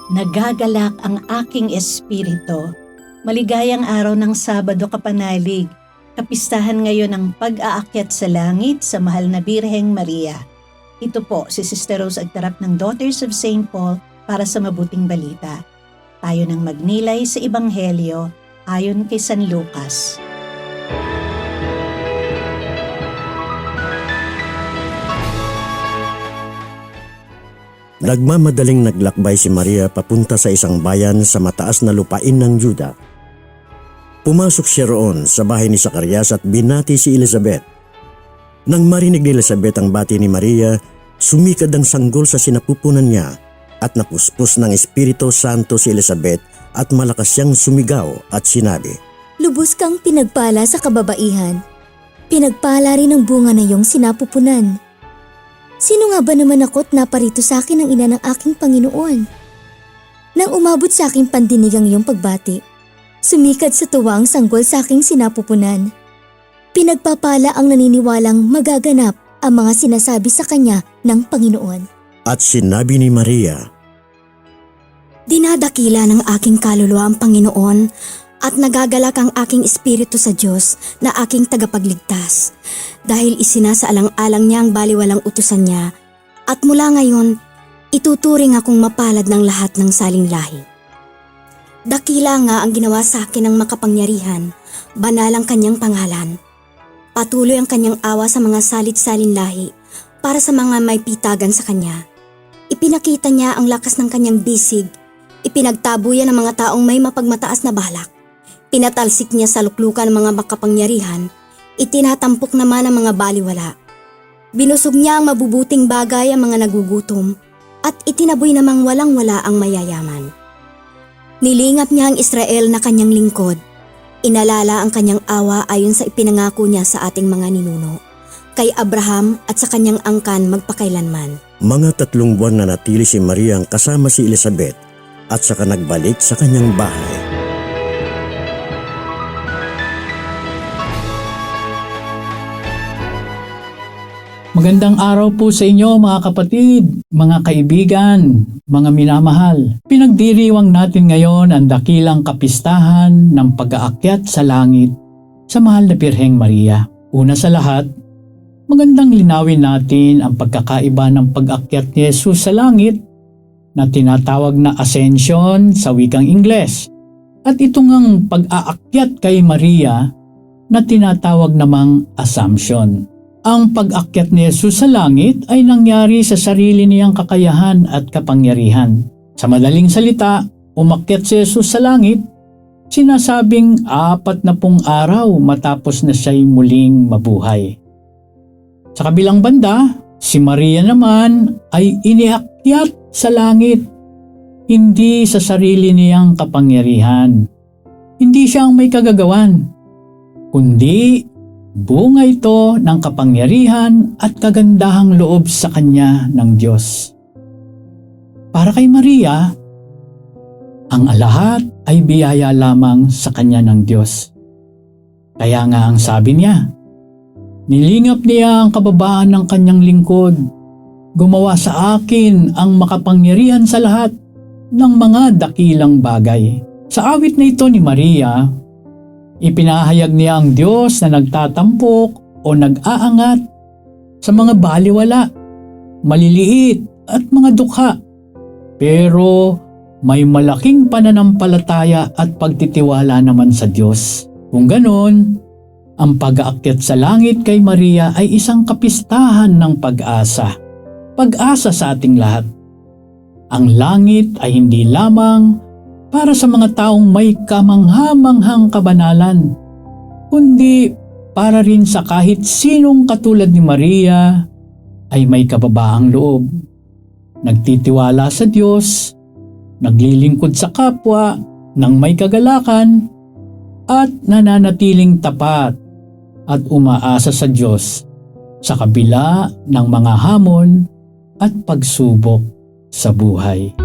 Nagagalak ang aking espiritu. Maligayang araw ng Sabado kapanalig. Kapistahan ngayon ang pag-aakyat sa langit sa mahal na Birheng Maria. Ito po si Sister Rose Agtarap ng Daughters of St. Paul para sa mabuting balita. Tayo nang magnilay sa Ebanghelyo ayon kay San Lucas. Nagmamadaling naglakbay si Maria papunta sa isang bayan sa mataas na lupain ng Juda. Pumasok siya roon sa bahay ni Zacarias at binati si Elizabeth. Nang marinig ni Elizabeth ang bati ni Maria, sumikad ang sanggol sa sinapupunan niya at napuspos ng Espiritu Santo si Elizabeth at malakas siyang sumigaw at sinabi, "Lubos kang pinagpala sa kababaihan. Pinagpala rin ang bunga na iyong sinapupunan. Sino nga ba naman ako't naparito sa akin ang ina ng aking Panginoon?" Nang umabot sa aking pandinig ang iyong pagbati, sumikad sa tuwa ang sanggol sa aking sinapupunan. Pinagpapala ang naniniwalang magaganap ang mga sinasabi sa kanya ng Panginoon. At sinabi ni Maria, "Dinadakila ng aking kaluluwa ang Panginoon at nagagalak ang aking espiritu sa Diyos na aking tagapagligtas dahil isinasaalang-alang niya ang baliwalang utusan niya at mula ngayon ituturing akong mapalad ng lahat ng saling lahi. Dakila nga ang ginawa sa akin ng makapangyarihan, banal ang kanyang pangalan. Patuloy ang kanyang awa sa mga salit-salin lahi para sa mga may pitagan sa kanya. Ipinakita niya ang lakas ng kanyang bisig, ipinagtabo niya ng mga taong may mapagmataas na balak. Pinatalsik niya sa luklukan ng mga makapangyarihan, itinatampok naman ang mga baliwala. Binusog niya ang mabubuting bagay ang mga nagugutom at itinaboy namang walang-wala ang mayayaman. Nilingap niya ang Israel na kanyang lingkod. Inalala ang kanyang awa ayon sa ipinangako niya sa ating mga ninuno, kay Abraham at sa kanyang angkan magpakailanman." Mga 3 buwan na natili si Maria kasama si Elizabeth at saka nagbalik sa kanyang bahay. Magandang araw po sa inyo mga kapatid, mga kaibigan, mga minamahal. Pinagdiriwang natin ngayon ang dakilang kapistahan ng pag-aakyat sa langit sa mahal na Birheng Maria. Una sa lahat, magandang linawin natin ang pagkakaiba ng pag-akyat ni Jesus sa langit na tinatawag na ascension sa wikang Ingles at ito ngang pag-aakyat kay Maria na tinatawag namang assumption. Ang pag-akyat ni Jesus sa langit ay nangyari sa sarili niyang kakayahan at kapangyarihan. Sa madaling salita, umakyat si Jesus sa langit, sinasabing 40 araw matapos na siya'y muling mabuhay. Sa kabilang banda, si Maria naman ay iniakyat sa langit, hindi sa sarili niyang kapangyarihan. Hindi siya ang may kagagawan, kundi bunga ito ng kapangyarihan at kagandahang loob sa kanya ng Diyos. Para kay Maria, ang lahat ay biyaya lamang sa kanya ng Diyos. Kaya nga ang sabi niya, nilingap niya ang kababaan ng kanyang lingkod, gumawa sa akin ang makapangyarihan sa lahat ng mga dakilang bagay. Sa awit na ito ni Maria, ipinahayag niya ang Diyos na nagtatampok o nag-aangat sa mga baliwala, maliliit at mga dukha. Pero may malaking pananampalataya at pagtitiwala naman sa Diyos. Kung ganon, ang pag-aakyat sa langit kay Maria ay isang kapistahan ng pag-asa. Pag-asa sa ating lahat. Ang langit ay hindi lamang para sa mga taong may kamangha-manghang kabanalan, kundi para rin sa kahit sinong katulad ni Maria ay may kababaang loob, nagtitiwala sa Diyos, naglilingkod sa kapwa ng may kagalakan, at nananatiling tapat at umaasa sa Diyos sa kabila ng mga hamon at pagsubok sa buhay.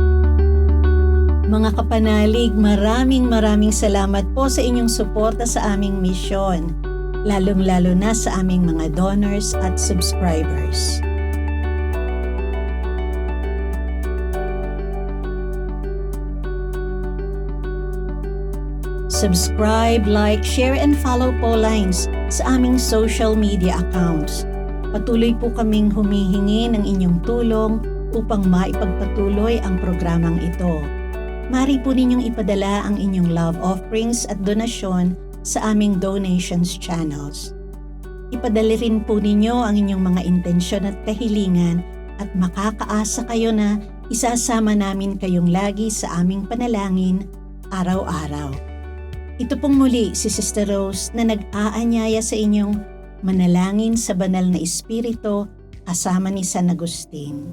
Mga kapanalig, maraming salamat po sa inyong suporta sa aming misyon, lalong-lalo na sa aming mga donors at subscribers. Subscribe, like, share, and follow po lines sa aming social media accounts. Patuloy po kaming humihingi ng inyong tulong upang maipagpatuloy ang programang ito. Mari po ninyong ipadala ang inyong love offerings at donasyon sa aming donations channels. Ipadala rin po ninyo ang inyong mga intensyon at kahilingan at makakaasa kayo na isasama namin kayong lagi sa aming panalangin araw-araw. Ito pong muli si Sister Rose na nag-aanyaya sa inyong manalangin sa banal na Espiritu kasama ni San Agustin.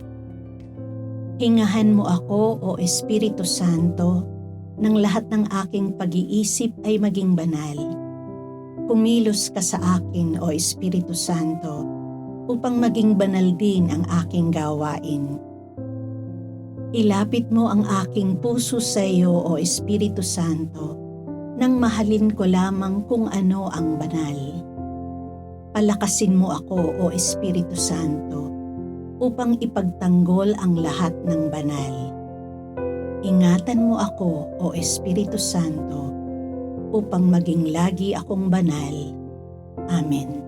Hingahan mo ako, O Espiritu Santo, nang lahat ng aking pag-iisip ay maging banal. Kumilos ka sa akin, O Espiritu Santo, upang maging banal din ang aking gawain. Ilapit mo ang aking puso sa iyo, O Espiritu Santo, nang mahalin ko lamang kung ano ang banal. Palakasin mo ako, O Espiritu Santo, upang ipagtanggol ang lahat ng banal. Ingatan mo ako, O Espiritu Santo, upang maging lagi akong banal. Amen.